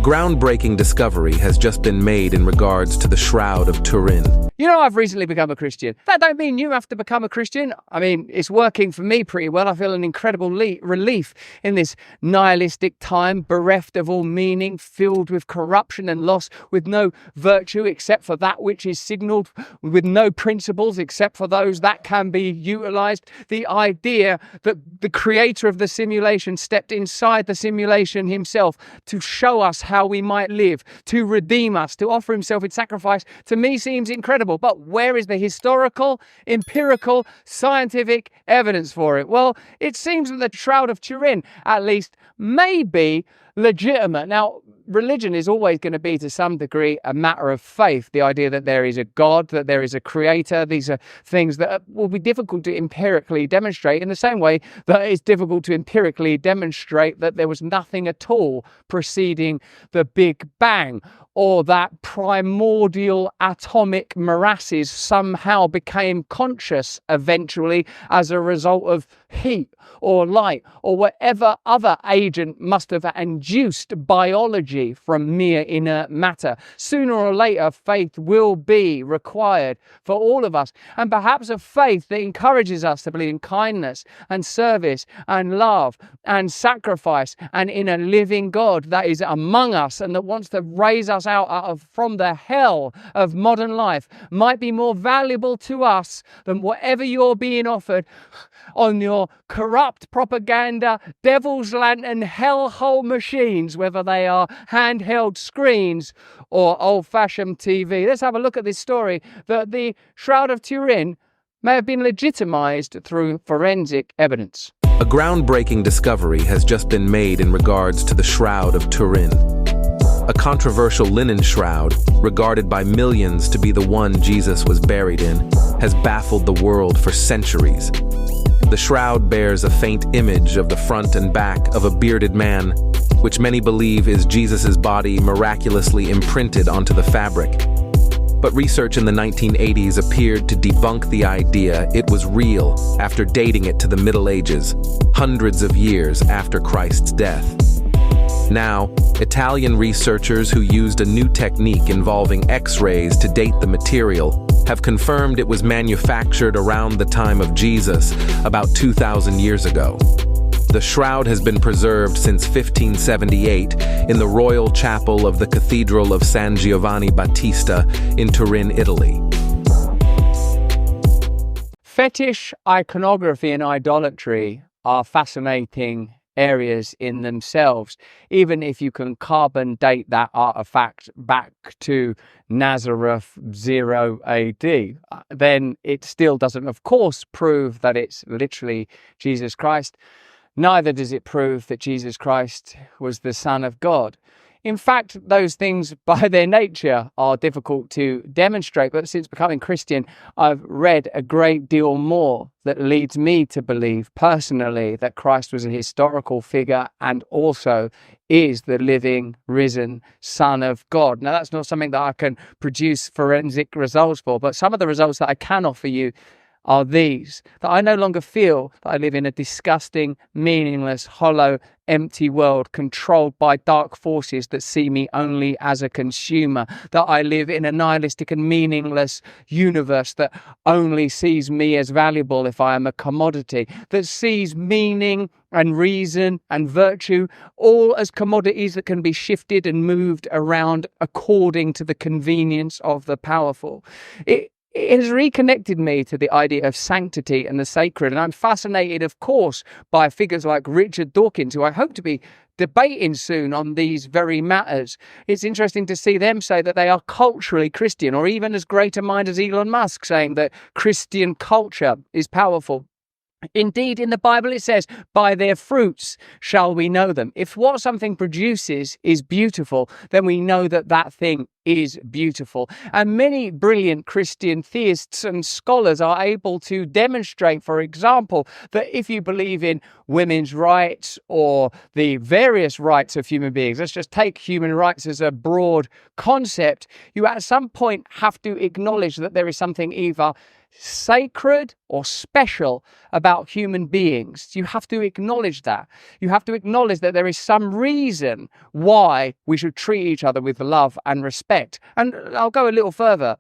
groundbreaking discovery has just been made in regards to the Shroud of Turin. You know, I've recently become a Christian. That don't mean you have to become a Christian. I mean, it's working for me pretty well. I feel an incredible relief in this nihilistic time, bereft of all meaning, filled with corruption and loss, with no virtue except for that which is signaled, with no principles except for those that can be utilized. The idea that the creator of the simulation stepped inside the simulation himself to show us how we might live, to redeem us, to offer himself in sacrifice, to me seems incredible. But where is the historical, empirical, scientific evidence for it? Well, it seems that the Shroud of Turin, at least, may be legitimate. Now, religion is always going to be, to some degree, a matter of faith. The idea that there is a God, that there is a creator, these are things that will be difficult to empirically demonstrate in the same way that it's difficult to empirically demonstrate that there was nothing at all preceding the Big Bang, or that primordial atomic morasses somehow became conscious eventually as a result of heat or light or whatever other agent must have induced biology from mere inert matter. Sooner or later, faith will be required for all of us, and perhaps a faith that encourages us to believe in kindness and service and love and sacrifice and in a living God that is among us and that wants to raise us out of from the hell of modern life might be more valuable to us than whatever you're being offered on your corrupt propaganda, devil's lantern, hellhole machines, whether they are handheld screens or old-fashioned TV. Let's have a look at this story that the Shroud of Turin may have been legitimized through forensic evidence. A groundbreaking discovery has just been made in regards to the Shroud of Turin. A controversial linen shroud, regarded by millions to be the one Jesus was buried in, has baffled the world for centuries. The shroud bears a faint image of the front and back of a bearded man, which many believe is Jesus's body miraculously imprinted onto the fabric. But research in the 1980s appeared to debunk the idea it was real after dating it to the Middle Ages, hundreds of years after Christ's death. Now, Italian researchers who used a new technique involving X-rays to date the material have confirmed it was manufactured around the time of Jesus, about 2,000 years ago. The shroud has been preserved since 1578 in the Royal Chapel of the Cathedral of San Giovanni Battista in Turin, Italy. Fetish, iconography, and idolatry are fascinating areas in themselves. Even if you can carbon date that artifact back to Nazareth 0 AD, then it still doesn't, of course, prove that it's literally Jesus Christ. Neither does it prove that Jesus Christ was the Son of God. In fact, those things by their nature are difficult to demonstrate, but since becoming Christian, I've read a great deal more that leads me to believe personally that Christ was a historical figure and also is the living, risen Son of God. Now, that's not something that I can produce forensic results for, but some of the results that I can offer you are these: that I no longer feel that I live in a disgusting, meaningless, hollow, empty world controlled by dark forces that see me only as a consumer, that I live in a nihilistic and meaningless universe that only sees me as valuable if I am a commodity, that sees meaning and reason and virtue all as commodities that can be shifted and moved around according to the convenience of the powerful. It has reconnected me to the idea of sanctity and the sacred, and I'm fascinated, of course, by figures like Richard Dawkins, who I hope to be debating soon on these very matters. It's interesting to see them say that they are culturally Christian, or even as great a mind as Elon Musk saying that Christian culture is powerful. Indeed, in the Bible it says, by their fruits shall we know them. If what something produces is beautiful, then we know that that thing is beautiful. And many brilliant Christian theists and scholars are able to demonstrate, for example, that if you believe in women's rights or the various rights of human beings, let's just take human rights as a broad concept, you at some point have to acknowledge that there is something either sacred or special about human beings. You have to acknowledge that. You have to acknowledge that there is some reason why we should treat each other with love and respect. And I'll go a little further.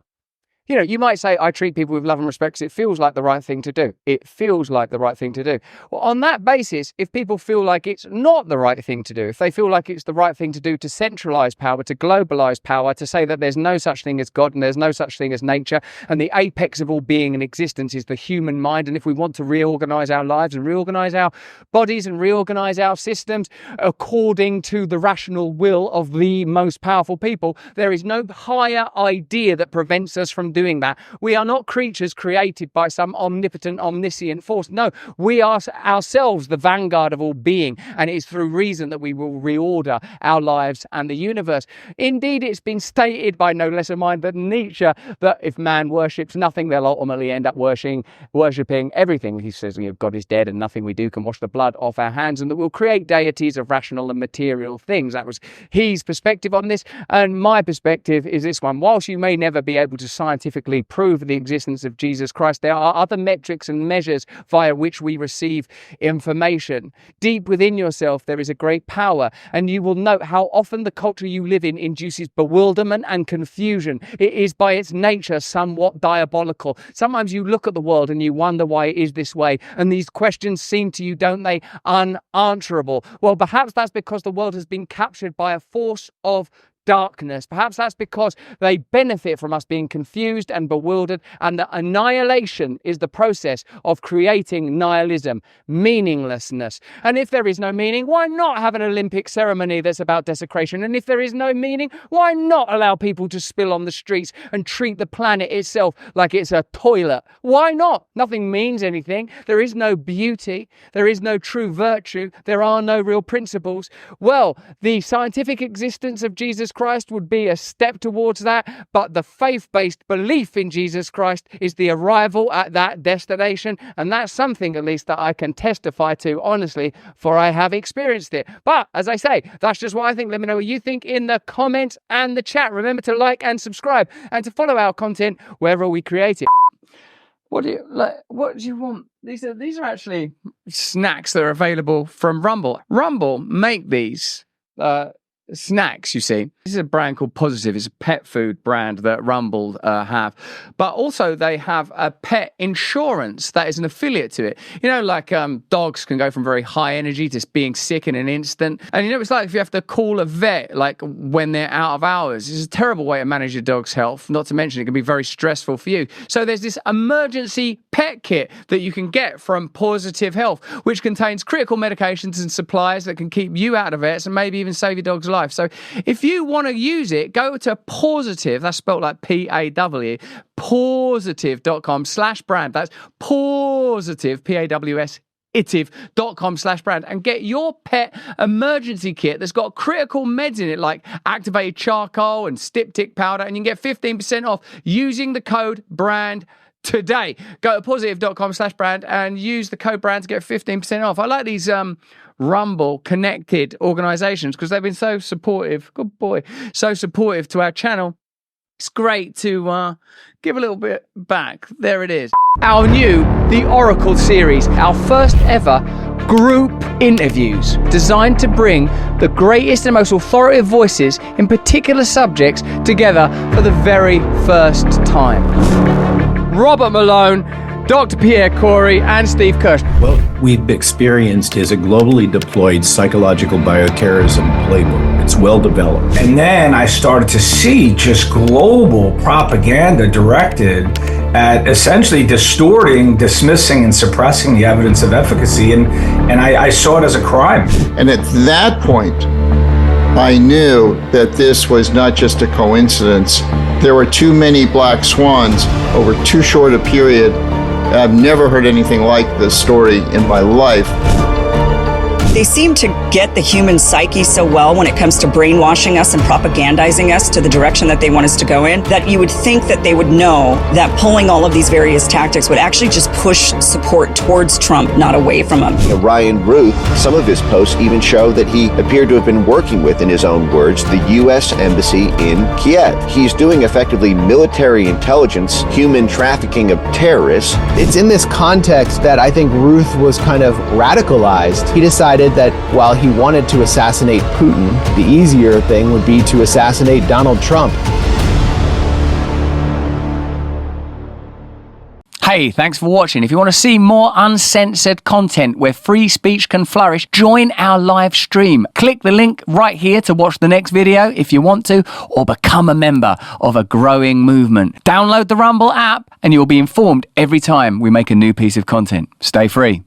You know, you might say, I treat people with love and respect because it feels like the right thing to do. It feels like the right thing to do. Well, on that basis, if people feel like it's not the right thing to do, if they feel like it's the right thing to do to centralize power, to globalize power, to say that there's no such thing as God and there's no such thing as nature, and the apex of all being and existence is the human mind, and if we want to reorganize our lives and reorganize our bodies and reorganize our systems according to the rational will of the most powerful people, there is no higher idea that prevents us from doing that. We are not creatures created by some omnipotent, omniscient force. No, we are ourselves the vanguard of all being, and it is through reason that we will reorder our lives and the universe. Indeed, it's been stated by no less a mind than Nietzsche that if man worships nothing, they'll ultimately end up worshipping everything. He says, you know, God is dead and nothing we do can wash the blood off our hands, and that we'll create deities of rational and material things. That was his perspective on this, and my perspective is this one. Whilst you may never be able to scientifically prove the existence of Jesus Christ, there are other metrics and measures via which we receive information. Deep within yourself, there is a great power, and you will note how often the culture you live in induces bewilderment and confusion. It is by its nature somewhat diabolical. Sometimes you look at the world and you wonder why it is this way, and these questions seem to you, don't they, unanswerable. Well, perhaps that's because the world has been captured by a force of darkness. Perhaps that's because they benefit from us being confused and bewildered, and that annihilation is the process of creating nihilism, meaninglessness. And if there is no meaning, why not have an Olympic ceremony that's about desecration? And if there is no meaning, why not allow people to spill on the streets and treat the planet itself like it's a toilet? Why not? Nothing means anything. There is no beauty. There is no true virtue. There are no real principles. Well, the scientific existence of Jesus Christ would be a step towards that, but the faith-based belief in Jesus Christ is the arrival at that destination, and that's something at least that I can testify to honestly, for I have experienced it. But as I say, that's just what I think. Let me know what you think in the comments and the chat. Remember to like and subscribe, and to follow our content wherever we create it. What do you like? What do you want? These are actually snacks that are available from Rumble. Rumble make these snacks, you see. This is a brand called Positive. It's a pet food brand that Rumble have. But also they have a pet insurance that is an affiliate to it. You know, like dogs can go from very high energy to being sick in an instant. And you know, it's like if you have to call a vet, like when they're out of hours. It's a terrible way to manage your dog's health. Not to mention it can be very stressful for you. So there's this emergency pet kit that you can get from Positive Health, which contains critical medications and supplies that can keep you out of vets and maybe even save your dog's life. So if you want to use it, go to Positive, that's spelled like P-A-W, positive.com/brand. That's Positive, P-A-W-S, itiv.com/brand, and get your pet emergency kit that's got critical meds in it like activated charcoal and styptic powder, and you can get 15% off using the code BRAND today. Go to positive.com/brand and use the code BRAND to get 15% off. I like these Rumble connected organizations because they've been so supportive. Good boy. So supportive to our channel. It's great to give a little bit back. There it is. Our new The Oracle series, our first ever group interviews designed to bring the greatest and most authoritative voices in particular subjects together for the very first time. Robert Malone, Dr. Pierre Kory, and Steve Kirsch. What we've experienced is a globally deployed psychological bioterrorism playbook. It's well developed. And then I started to see just global propaganda directed at essentially distorting, dismissing, and suppressing the evidence of efficacy. And I saw it as a crime. And at that point, I knew that this was not just a coincidence. There were too many black swans over too short a period. I've never heard anything like this story in my life. They seem to get the human psyche so well when it comes to brainwashing us and propagandizing us to the direction that they want us to go in, that you would think that they would know that pulling all of these various tactics would actually just push support towards Trump, not away from him. Ryan Ruth, some of his posts even show that he appeared to have been working with, in his own words, the U.S. Embassy in Kiev. He's doing effectively military intelligence, human trafficking of terrorists. It's in this context that I think Ruth was kind of radicalized. He decided that while he wanted to assassinate Putin, the easier thing would be to assassinate Donald Trump. Hey, thanks for watching. If you want to see more uncensored content where free speech can flourish, join our live stream. Click the link right here to watch the next video if you want to, or become a member of a growing movement. Download the Rumble app and you'll be informed every time we make a new piece of content. Stay free.